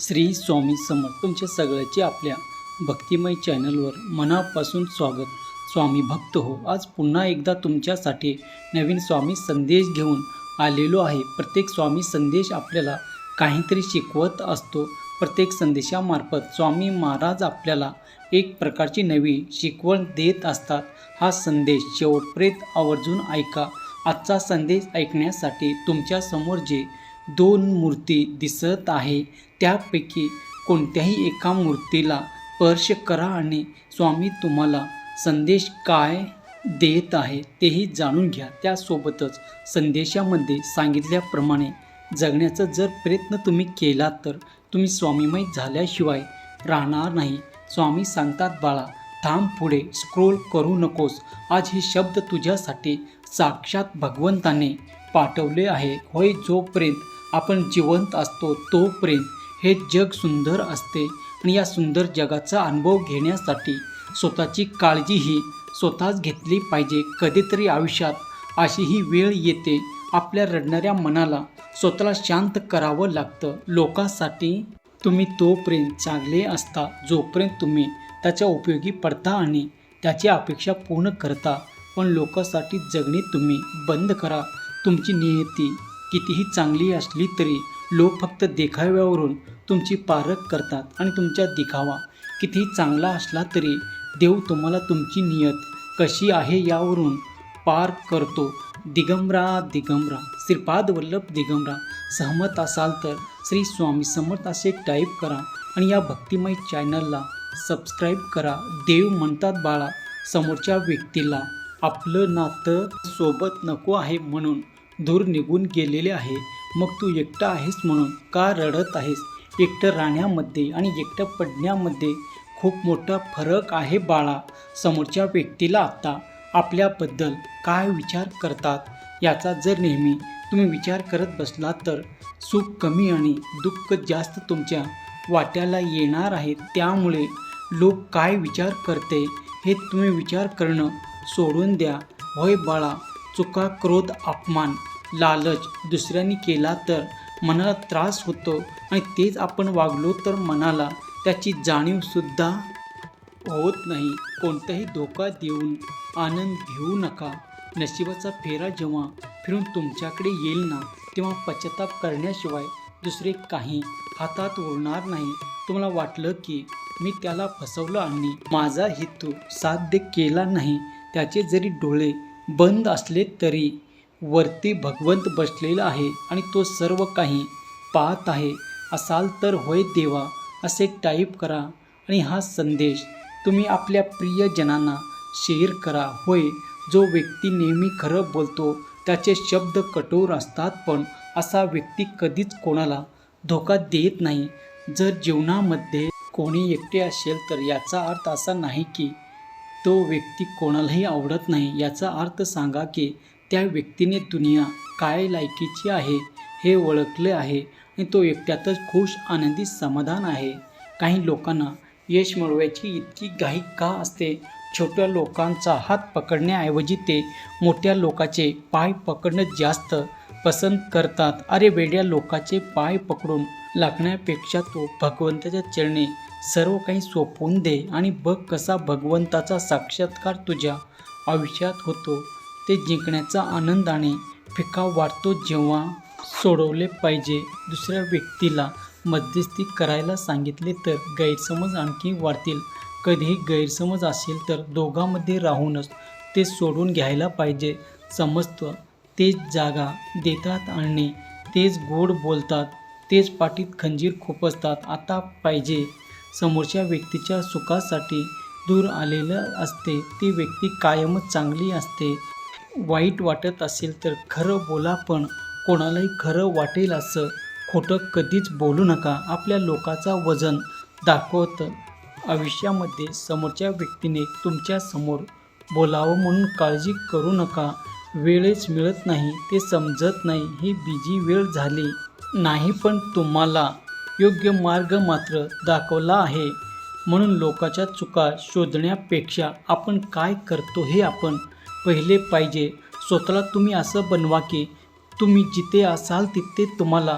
श्री स्वामी समर्थ तुमच्या सगळ्याचे आपल्या भक्तिमय चॅनलवर मनापासून स्वागत. स्वामी भक्त हो, आज पुन्हा एकदा तुमच्यासाठी नवीन स्वामी संदेश घेऊन आलेलो आहे. प्रत्येक स्वामी संदेश आपल्याला काहीतरी शिकवत असतो. प्रत्येक संदेशामार्फत स्वामी महाराज आपल्याला एक प्रकारची नवी शिकवण देत असतात. हा संदेश शेवटपर्यंत आवर्जून ऐका. आजचा संदेश ऐकण्यासाठी तुमच्यासमोर जे दोन मूर्ती दिसत आहे त्यापैकी कोणत्याही एका मूर्तीला स्पर्श करा आणि स्वामी तुम्हाला संदेश काय देत आहे तेही जाणून घ्या. त्यासोबतच संदेशामध्ये सांगितल्याप्रमाणे जगण्याचा जर प्रयत्न तुम्ही केला तर तुम्ही स्वामीमय झाल्याशिवाय राहणार नाही. स्वामी सांगतात, बाळा थांब, पुढे स्क्रोल करू नकोस. आज हे शब्द तुझ्यासाठी साक्षात भगवंताने पाठवले आहे. होय, जोपर्यंत आपण जिवंत असतो तोपर्यंत हे जग सुंदर असते आणि या सुंदर जगाचा अनुभव घेण्यासाठी स्वतःची काळजीही स्वतःच घेतली पाहिजे. कधीतरी आयुष्यात अशी ही वेळ येते, आपल्या रडणाऱ्या मनाला स्वतःला शांत करावं लागतं. लोकांसाठी तुम्ही तोपर्यंत चांगले असता जोपर्यंत तुम्ही त्याच्या उपयोगी पडता आणि त्याची अपेक्षा पूर्ण करता. पण लोकांसाठी जगणे तुम्ही बंद करा. तुमची नियती कितीही चांगली असली तरी लोक फक्त देखाव्यावरून तुमची पारख करतात आणि तुमचा दिखावा कितीही चांगला असला तरी देव तुम्हाला तुमची नियत कशी आहे यावरून पार करतो. दिगंबरा दिगंबरा, श्रीपाद वल्लभ दिगंबरा. सहमत असाल तर श्री स्वामी समर्थ असे टाईप करा आणि या भक्तिमय चॅनलला सबस्क्राईब करा. देव म्हणतात, बाळा समोरच्या व्यक्तीला आपलं नातं सोबत नको आहे म्हणून दूर निघून गेलेले आहे. मग तू एकटा आहेस म्हणून का रडत आहेस? एकटं राहण्यामध्ये आणि एकटं पडण्यामध्ये खूप मोठा फरक आहे बाळा. समोरच्या व्यक्तीला आता आपल्याबद्दल काय विचार करतात याचा जर नेहमी तुम्ही विचार करत बसलात तर सुख कमी आणि दुःख जास्त तुमच्या वाट्याला येणार आहे. त्यामुळे लोक काय विचार करते हे तुम्ही विचार करणं सोडून द्या. होय बाळा, चुका, क्रोध, अपमान, लालच दुसऱ्यांनी केला तर मनाला त्रास होतो आणि तेच आपण वागलो तर मनाला त्याची जाणीवसुद्धा होत नाही. कोणताही धोका देऊन आनंद घेऊ नका. नशिबाचा फेरा जेव्हा फिरून तुमच्याकडे येईल ना, तेव्हा पश्चाताप करण्याशिवाय दुसरे काही हातात उरणार नाही. तुम्हाला वाटलं की मी त्याला फसवलं आणि माझा हेतू साध्य केला नाही. त्याचे जरी डोळे बंद असले तरी वरती भगवंत बसलेला आहे आणि तो सर्व काही पाहत आहे असाल तर होय देवा असे टाईप करा आणि हा संदेश तुम्ही आपल्या प्रियजनांना शेअर करा. होय, जो व्यक्ती नेहमी खरं बोलतो त्याचे शब्द कठोर असतात, पण असा व्यक्ती कधीच कोणाला धोका देत नाही. जर जीवनामध्ये कोणी एकटे असेल तर याचा अर्थ असा नाही की तो व्यक्ती कोणालाही आवडत नाही. याचा अर्थ सांगा की त्या व्यक्तीने दुनिया काय लायकीची आहे हे ओळखले आहे आणि तो एकट्यातच खुश, आनंदी, समाधान आहे. काही लोकांना यश मिळवायची इतकी घाई का असते? छोट्या लोकांचा हात पकडण्याऐवजी ते मोठ्या लोकांचे पाय पकडणं जास्त पसंत करतात. अरे वेड्या, लोकांचे पाय पकडून लागण्यापेक्षा तो भगवंताच्या चरणी सर्व काही सोपवून दे आणि बघ कसा भगवंताचा साक्षात्कार तुझ्या आयुष्यात होतो. ते जिंकण्याचा आनंदाने फिका वाटतो. जेव्हा सोडवले पाहिजे दुसऱ्या व्यक्तीला मध्यस्थी करायला सांगितले तर गैरसमज आणखी वाढतील. कधीही गैरसमज असेल तर दोघांमध्ये राहूनच ते सोडून घ्यायला पाहिजे. समजतं, तेच जागा देतात आणि तेच गोड बोलतात, तेच पाठीत खंजीर खुपसतात. आता पाहिजे समोरच्या व्यक्तीच्या सुखासाठी दूर आलेलं असते. ती व्यक्ती कायमच चांगली असते. वाईट वाटत असेल तर खरं बोला, पण कोणालाही खरं वाटेल असं खोटं कधीच बोलू नका. आपल्या लोकांचा वजन दाखवतं आयुष्यामध्ये समोरच्या व्यक्तीने तुमच्यासमोर बोलावं म्हणून काळजी करू नका. वेळच मिळत नाही, ते समजत नाही, ही बिजी वेळ झाली नाही, पण तुम्हाला योग्य मार्ग मात्र दाखवला आहे. म्हणून लोकांच्या चुका शोधण्यापेक्षा आपण काय करतो हे आपण पहिले पाहिजे. स्वतःला तुम्ही असं बनवा की तुम्ही जिथे असाल तिथे तुम्हाला